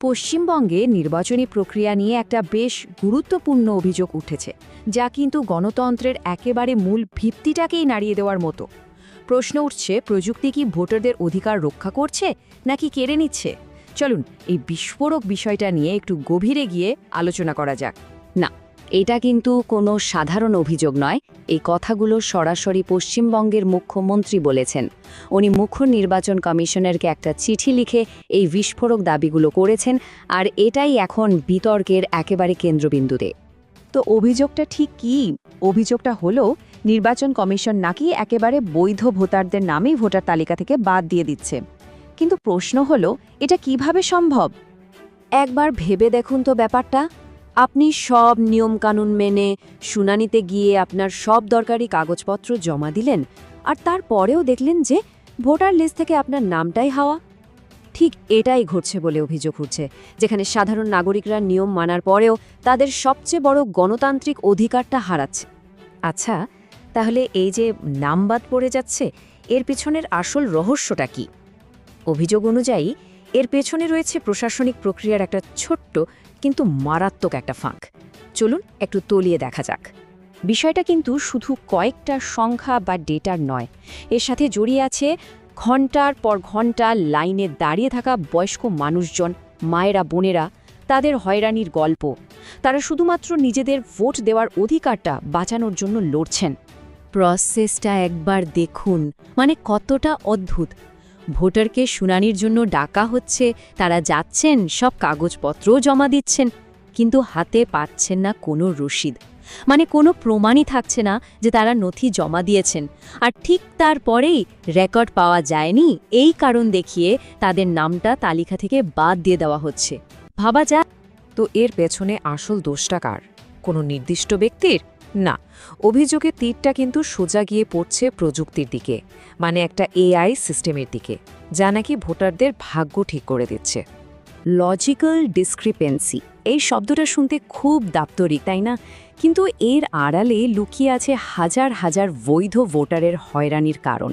পশ্চিমবঙ্গে নির্বাচনী প্রক্রিয়া নিয়ে একটা বেশ গুরুত্বপূর্ণ অভিযোগ উঠেছে, যা কিন্তু গণতন্ত্রের একেবারে মূল ভিত্তিটাকেই নাড়িয়ে দেওয়ার মতো। প্রশ্ন উঠছে, প্রযুক্তি কি ভোটারদের অধিকার রক্ষা করছে নাকি কেড়ে নিচ্ছে? চলুন এই বিস্ফোরক বিষয়টা নিয়ে একটু গভীরে গিয়ে আলোচনা করা যাক। না, এটা কিন্তু কোনো সাধারণ অভিযোগ নয়। এই কথাগুলো সরাসরি পশ্চিমবঙ্গের মুখ্যমন্ত্রী বলেছেন। উনি মুখ্য নির্বাচন কমিশনারকে একটা চিঠি লিখে এই বিস্ফোরক দাবিগুলো করেছেন, আর এটাই এখন বিতর্কের একেবারে কেন্দ্রবিন্দুতে। তো অভিযোগটা ঠিক কী? অভিযোগটা হলো নির্বাচন কমিশন নাকি একেবারে বৈধ ভোটারদের নামেই ভোটার তালিকা থেকে বাদ দিয়ে দিচ্ছে। কিন্তু প্রশ্ন হলো, এটা কিভাবে সম্ভব? একবার ভেবে দেখুন তো ব্যাপারটা। আপনি সব নিয়মকানুন মেনে শুনানিতে গিয়ে আপনার সব দরকারি কাগজপত্র জমা দিলেন, আর তারপরেও দেখলেন যে ভোটার লিস্ট থেকে আপনার নামটাই হাওয়া। ঠিক এটাই ঘটছে বলে অভিযোগ উঠছে, যেখানে সাধারণ নাগরিকরা নিয়ম মানার পরেও তাদের সবচেয়ে বড় গণতান্ত্রিক অধিকারটা হারাচ্ছে। আচ্ছা, তাহলে এই যে নাম বাদ পড়ে যাচ্ছে, এর পেছনের আসল রহস্যটা কি? অভিযোগ অনুযায়ী এর পেছনে রয়েছে প্রশাসনিক প্রক্রিয়ার একটা ছোট্ট কিন্তু মারাত্মক একটা ফাঁক। চলুন একটু তলিয়ে দেখা যাক। বিষয়টা কিন্তু শুধু কয়েকটা সংখ্যা বা ডেটার নয়, এর সাথে জড়িয়ে আছে ঘন্টার পর ঘন্টা লাইনে দাঁড়িয়ে থাকা বয়স্ক মানুষজন, মায়েরা, বোনেরা, তাদের হয়রানির গল্প। তারা শুধুমাত্র নিজেদের ভোট দেওয়ার অধিকারটা বাঁচানোর জন্য লড়ছেন। প্রসেসটা একবার দেখুন, মানে কতটা অদ্ভুত। ভোটারকে শুনানির জন্য ডাকা হচ্ছে, তারা যাচ্ছেন, সব কাগজপত্রও জমা দিচ্ছেন, কিন্তু হাতে পাচ্ছেন না কোনো রসিদ, মানে কোনো প্রমাণই থাকছে না যে তারা নথি জমা দিয়েছেন। আর ঠিক তারপরেই রেকর্ড পাওয়া যায়নি এই কারণ দেখিয়ে তাদের নামটা তালিকা থেকে বাদ দিয়ে দেওয়া হচ্ছে। ভাবা যায়। তো এর পেছনে আসল দোষটা কার? কোনো নির্দিষ্ট ব্যক্তির? না, অভিযোগের তীরটা কিন্তু সোজা গিয়ে পড়ছে প্রযুক্তির দিকে, মানে একটা এআই সিস্টেমের দিকে, যা নাকি ভোটারদের ভাগ্য ঠিক করে দিচ্ছে। লজিক্যাল ডিসক্রিপেন্সি, এই শব্দটা শুনতে খুব দাপ্তরিক, তাই না? কিন্তু এর আড়ালে লুকিয়ে আছে হাজার হাজার বৈধ ভোটারের হয়রানির কারণ।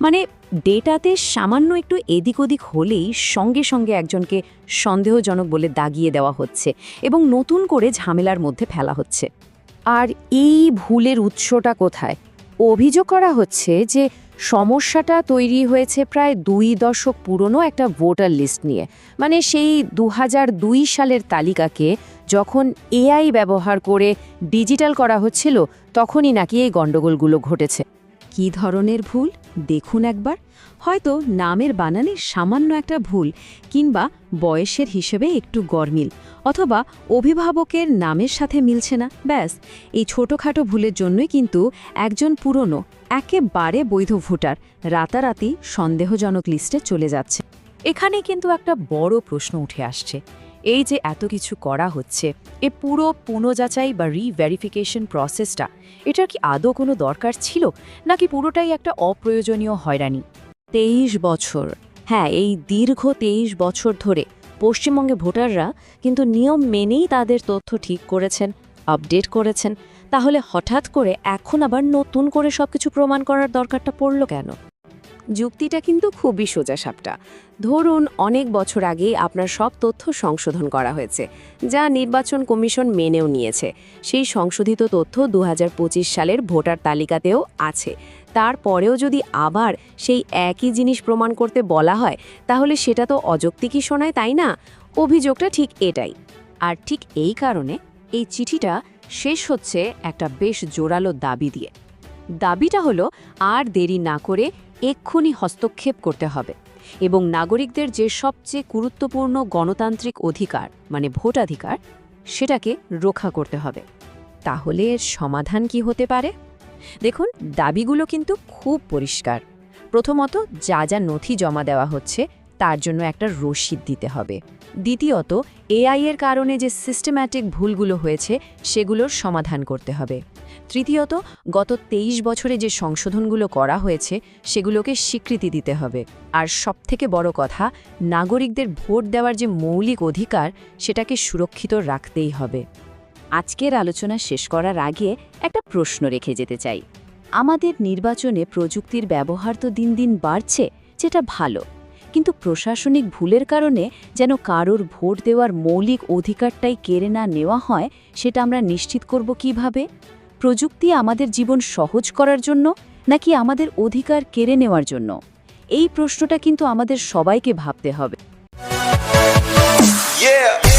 মানে ডেটাতে সামান্য একটু এদিক ওদিক হলেই সঙ্গে সঙ্গে একজনকে সন্দেহজনক বলে দাগিয়ে দেওয়া হচ্ছে এবং নতুন করে ঝামেলার মধ্যে ফেলা হচ্ছে। আর এই ভুলের উৎসটা কোথায়? অভিযোগ করা হচ্ছে যে সমস্যাটা তৈরি হয়েছে প্রায় 2 দশক পুরনো একটা ভোটার লিস্ট নিয়ে। মানে সেই 2002 সালের তালিকাকে যখন এআই ব্যবহার করে ডিজিটাল করা হচ্ছিল, তখনই নাকি এই গণ্ডগোলগুলো ঘটেছে। কী ধরনের ভুল দেখুন একবার। হয়তো নামের বানানে সামান্য একটা ভুল, কিংবা বয়সের হিসেবে একটু গরমিল, অথবা অভিভাবকের নামের সাথে মিলছে না, ব্যাস। এই ছোটোখাটো ভুলের জন্যই কিন্তু একজন পুরনো একেবারে বৈধ ভোটার রাতারাতি সন্দেহজনক লিস্টে চলে যাচ্ছে। এখানে কিন্তু একটা বড় প্রশ্ন উঠে আসছে। এই যে এত কিছু করা হচ্ছে, এ পুরো পুনঃযাচাই বা রিভেরিফিকেশন প্রসেসটা, এটার কি আদৌ কোনো দরকার ছিল, নাকি পুরোটাই একটা অপ্রয়োজনীয় হয়রানি? 23 বছর, হ্যাঁ, এই দীর্ঘ 23 বছর ধরে পশ্চিমবঙ্গে ভোটাররা কিন্তু নিয়ম মেনেই তাদের তথ্য ঠিক করেছেন, আপডেট করেছেন। তাহলে হঠাৎ করে এখন আবার নতুন করে সবকিছু প্রমাণ করার দরকারটা পড়ল কেন? যুক্তিটা কিন্তু খুবই সোজাসাপটা। ধরুন অনেক বছর আগেই আপনার সব তথ্য সংশোধন করা হয়েছে, যা নির্বাচন কমিশন মেনেও নিয়েছে। সেই সংশোধিত তথ্য 2025 সালের ভোটার তালিকাতেও আছে। তারপরেও যদি আবার সেই একই জিনিস প্রমাণ করতে বলা হয়, তাহলে সেটা তো অযৌক্তিকই শোনায়, তাই না? অভিযোগটা ঠিক এটাই। আর ঠিক এই কারণে এই চিঠিটা শেষ হচ্ছে একটা বেশ জোরালো দাবি দিয়ে। দাবিটা হলো, আর দেরি না করে এক্ষুনি হস্তক্ষেপ করতে হবে এবং নাগরিকদের যে সবচেয়ে গুরুত্বপূর্ণ গণতান্ত্রিক অধিকার, মানে ভোটাধিকার, সেটাকে রক্ষা করতে হবে। তাহলে এর সমাধান কি হতে পারে? দেখুন, দাবিগুলো কিন্তু খুব পরিষ্কার। প্রথমত, যা যা নথি জমা দেওয়া হচ্ছে তার জন্য একটা রসিদ দিতে হবে। দ্বিতীয়ত, এআই এর কারণে যে সিস্টেম্যাটিক ভুলগুলো হয়েছে সেগুলোর সমাধান করতে হবে। তৃতীয়ত, গত 23 বছরে যে সংশোধনগুলো করা হয়েছে সেগুলোকে স্বীকৃতি দিতে হবে। আর সবথেকে বড় কথা, নাগরিকদের ভোট দেওয়ার যে মৌলিক অধিকার, সেটাকে সুরক্ষিত রাখতেই হবে। আজকের আলোচনা শেষ করার আগে একটা প্রশ্ন রেখে যেতে চাই। আমাদের নির্বাচনে প্রযুক্তির ব্যবহার তো দিন দিন বাড়ছে, যেটা ভালো, কিন্তু প্রশাসনিক ভুলের কারণে যেন কারোর ভোট দেওয়ার মৌলিক অধিকারটাই কেড়ে না নেওয়া হয়, সেটা আমরা নিশ্চিত করব কিভাবে? প্রযুক্তি আমাদের জীবন সহজ করার জন্য নাকি আমাদের অধিকার কেড়ে নেওয়ার জন্য? এই প্রশ্নটা কিন্তু আমাদের সবাইকে ভাবতে হবে। Yeah.